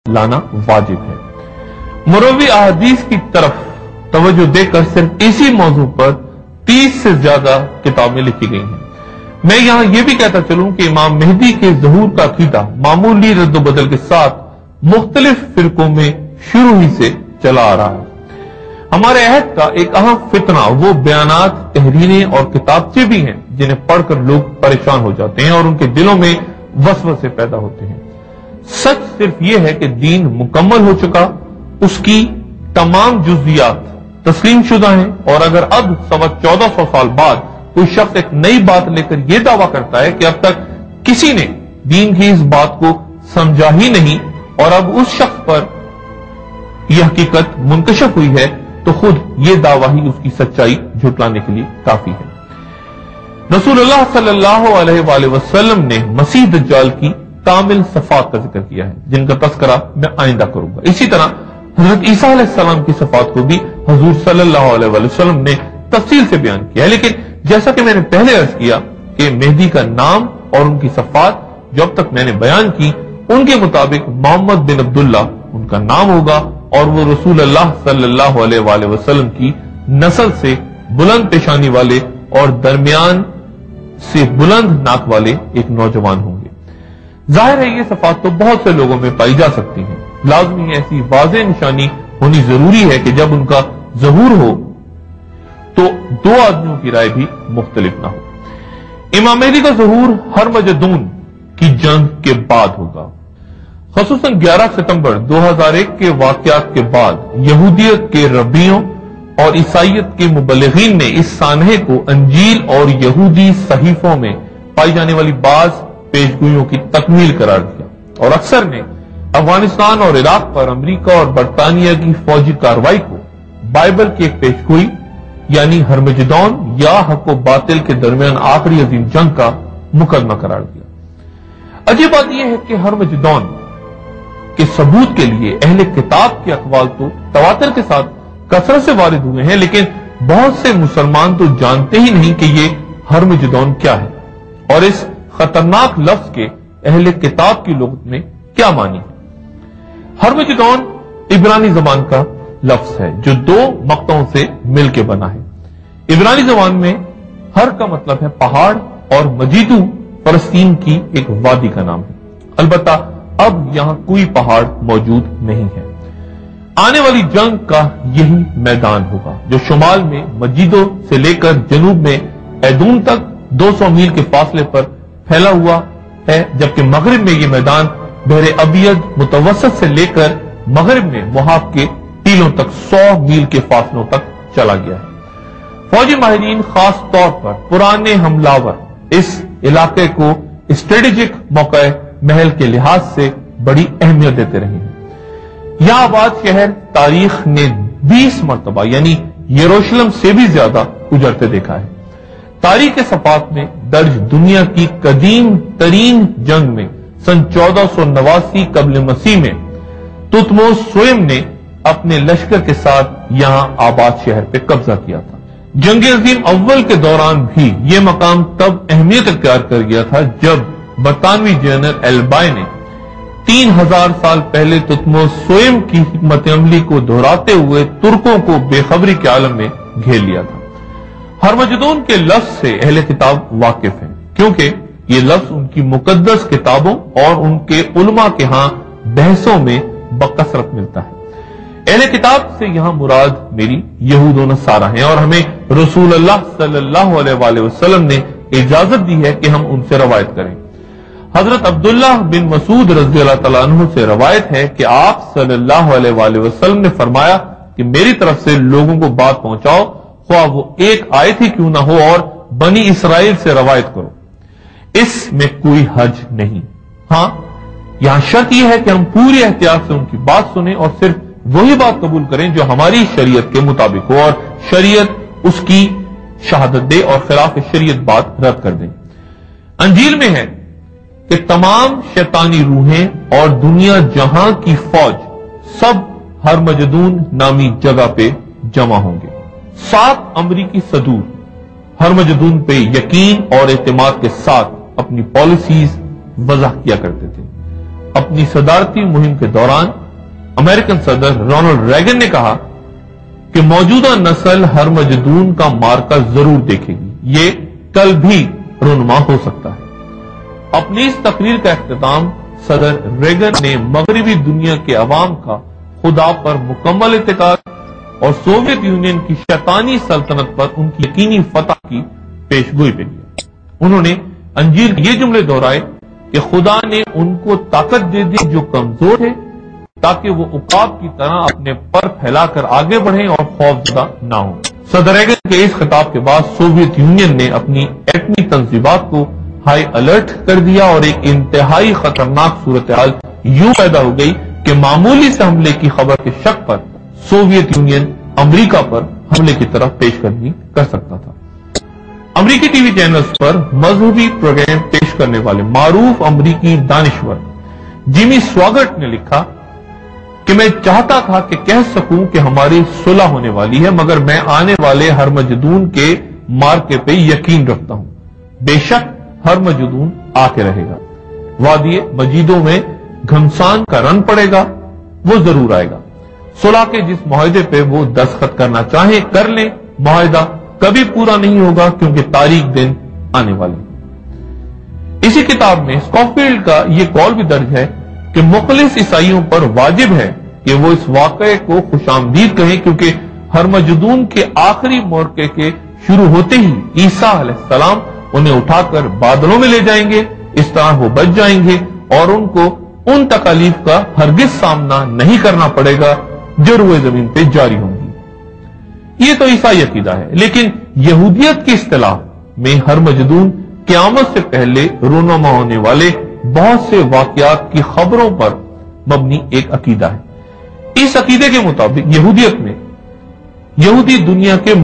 लाना वाजिब है। मुरवी अहादीस की तरफ तवज्जो देकर सिर्फ इसी मौजू पर 30 से ज्यादा किताबें लिखी गई हैं। मैं यहां यह भी कहता चलूं कि इमाम मेहदी के ज़हूर का अकीदा मामूली रद्द-ओ-बदल के साथ मुख्तलिफ फिरकों में शुरू ही से चला आ रहा है। हमारे अहद का एक अहम फितना वो बयानात, तहरीरें और किताबचे भी हैं जिन्हें पढ़कर लोग परेशान हो जाते हैं और उनके दिलों में वसवसे पैदा होते हैं। सच सिर्फ यह है कि दीन मुकम्मल हो चुका, उसकी तमाम जुज़ियात तस्लीम शुदा हैं, और अगर अब 1400 साल बाद कोई शख्स एक नई बात लेकर यह दावा करता है कि अब तक किसी ने दीन की इस बात को समझा ही नहीं और अब उस शख्स पर यह हकीकत मुनकशफ हुई है, तो खुद यह दावा ही उसकी सच्चाई झुटलाने के लिए काफी है। रसूलुल्लाह सल्लल्लाहु अलैहि वसल्लम ने मसीह दज्जाल की कामिल सफात का जिक्र किया है, जिनका तस्करा मैं आइंदा करूंगा। इसी तरह हजरत ईसा अलैहिस्सलाम की सफात को भी हुजूर सल्लल्लाहु अलैहि वसल्लम ने तफसील से बयान किया है। लेकिन जैसा कि मैंने पहले अर्ज किया कि मेहदी का नाम और उनकी सफात जो अब तक मैंने बयान की, उनके मुताबिक मोहम्मद बिन अब्दुल्ला उनका नाम होगा और वो रसूल अल्लाह सल्लल्लाहु अलैहि वसल्लम की नस्ल से बुलंद पेशानी वाले और दरमियान से बुलंद नाक वाले एक नौजवान होंगे। जाहिर है ये सफात तो बहुत से लोगों में पाई जा सकती है। लाजमी ऐसी वाज़ेह निशानी होनी जरूरी है कि जब उनका ज़हूर हो तो दो आदमियों की राय भी मुख्तलिफ ना हो। इमाम मेहदी का ज़हूर हरमजदून की जंग के बाद होगा। ख़ुसूसन 11 सितंबर 2001 के वाक़यात के बाद यहूदियत के रब्बियों और ईसाइयत के मुबल्लिगीन ने इस सानहे को अंजील और यहूदी सहीफों में पाई जाने वाली बाज पेशगोइयों की तकमील करार दिया, और अक्सर ने अफगानिस्तान और इराक पर अमेरिका और बरतानिया की फौजी कार्रवाई को बाइबल की एक पेशगोई यानी हरमजदौन या हक व बातिल के दरमियान आखिरी अजीम जंग का मुकदमा करार दिया। अजीब बात यह है कि हरमजदौन के सबूत के लिए अहले किताब के अकवाल तो तवातर के साथ कसरत से वारिद हुए हैं, लेकिन बहुत से मुसलमान तो जानते ही नहीं कि ये हरमजदौन क्या है और इस खतरनाक लफ्ज के अहले किताब की लुग़त में क्या मानी है। हरमजदौन इब्रानी जबान का लफ्ज है जो दो मक्तों से मिलकर बना है। इब्रानी जबान में हर का मतलब है पहाड़ और मजीदू फलस्तीन की एक वादी का नाम है। अलबत्ता अब यहां कोई पहाड़ मौजूद नहीं है। आने वाली जंग का यही मैदान होगा जो शुमाल में मजीदो से लेकर जनूब में ऐदून तक 200 मील के फासले पर फैला हुआ है, जबकि मगरिब में यह मैदान बहरे अबियद मुतवसत से लेकर मगरिब में मुहाब के टीलों तक 100 मील के फासलों तक चला गया है। फौजी माहिरीन खास तौर पर पुराने हमलावर इस इलाके को स्ट्रेटेजिक मौका महल के लिहाज से बड़ी अहमियत देते रहे हैं। यह आबाद शहर तारीख ने 20 मरतबा यानी यरूशलेम से भी ज्यादा उजड़ते देखा है। तारीख के सफात में दर्ज दुनिया की कदीम तरीन जंग में सन 1489 कबल मसीह में तुतमोस स्वयं ने अपने लश्कर के साथ यहां आबाद शहर पे कब्जा किया था। जंग अजीम अव्वल के दौरान भी यह मकाम तब अहमियत इख्तियार कर गया था जब बरतानवी जनरल एल्बाई ने 3000 साल पहले तुतमोस स्वयं की हिकमत अमली को दोहराते हुए तुर्कों को बेखबरी के आलम में घेर लिया था। हरमजदून के लफ्ज से अहले किताब वाकिफ हैं, क्योंकि ये लफ्ज उनकी मुकद्दस किताबों और उनके उलमा के यहां बहसों में बकसरत मिलता है। अहले किताब से यहां मुराद मेरी यहूद व नसारा हैं और हमें रसूलुल्लाह सल्लल्लाहु अलैहि वसल्लम ने इजाजत दी है कि हम उनसे रवायत करें। हजरत अब्दुल्लाह बिन मसूद रज़ी अल्लाह तआला अन्हु से रवायत है कि आप सल्लल्लाहु अलैहि वसल्लम ने फरमाया कि मेरी तरफ से लोगों को बात पहुंचाओ, ख्वाह वो एक आयत ही क्यों ना हो, और बनी इसराइल से रवायत करो। इसमें कोई हर्ज नहीं। हां, यहां शर्त यह है कि हम पूरी एहतियात से उनकी बात सुने और सिर्फ वही बात कबूल करें जो हमारी शरीयत के मुताबिक हो और शरीयत उसकी शहादत दे और खिलाफ शरीयत बात रद्द कर दे। अंजील में है कि तमाम शैतानी रूहें और दुनिया जहां की फौज सब हरमजदून नामी जगह पे जमा होंगे। 7 अमरीकी सदूर हरमजदून पे यकीन और एतमाद के साथ अपनी पॉलिसीज वज़ह किया करते थे। اپنی صدارتی مہم کے دوران امریکن صدر رونالڈ ریگن نے کہا کہ موجودہ نسل ہرمجدون کا مارکا ضرور دیکھے گی، یہ کل بھی رونما ہو سکتا ہے۔ اپنی اس تقریر کا اختتام صدر ریگن نے مغربی دنیا کے عوام کا خدا پر مکمل اعتقاد اور سوویت یونین کی شیطانی سلطنت پر ان کی یقینی فتح کی پیشگوئی پہ کیا۔ انہوں نے انجیل یہ جملے دہرائے کہ خدا نے ان کو طاقت دے دی جو کمزور ہے، تاکہ وہ عقاب کی طرح اپنے پر پھیلا کر آگے بڑھیں اور خوف زدہ نہ ہوں۔ صدر ریگن کے اس خطاب کے بعد سوویت یونین نے اپنی ایٹمی تنصیبات کو ہائی الرٹ کر دیا اور ایک انتہائی خطرناک صورتحال یوں پیدا ہو گئی کہ معمولی سے حملے کی خبر کے شک پر سوویت یونین امریکہ پر حملے کی طرف پیش قدمی کر سکتا تھا۔ امریکی ٹی وی چینلز پر مذہبی پروگرام پیش کرنے والے معروف امریکی دانشور جیمی سواگٹ نے لکھا کہ میں چاہتا تھا کہ کہہ سکوں کہ ہماری صلح ہونے والی ہے، مگر میں آنے والے ہرمجدون کے مارکے پہ یقین رکھتا ہوں۔ بے شک ہرمجدون آ کے رہے گا، وادی مجیدوں میں گھمسان کا رن پڑے گا، وہ ضرور آئے گا۔ صلح کے جس معاہدے پہ وہ دستخط کرنا چاہیں کر لیں، معاہدہ کبھی پورا نہیں ہوگا کیونکہ تاریخ دن آنے والے۔ اسی کتاب میں اسکوفیلڈ کا یہ قول بھی درج ہے کہ مخلص عیسائیوں پر واجب ہے کہ وہ اس واقعے کو خوش آمدید کہیں، کیونکہ ہرمجدون کے آخری موقع کے شروع ہوتے ہی عیسیٰ علیہ السلام انہیں اٹھا کر بادلوں میں لے جائیں گے، اس طرح وہ بچ جائیں گے اور ان کو ان تکالیف کا ہرگز سامنا نہیں کرنا پڑے گا جو روئے زمین پہ جاری ہوں گی۔ یہ تو عیسائی عقیدہ ہے، لیکن یہودیت کی اصطلاح میں ہرمجدون قیامت سے پہلے رونما ہونے والے بہت سے واقعات کی خبروں پر مبنی ایک عقیدہ ہے۔ اس عقیدے کے مطابق یہودیت میں یہودی دنیا کے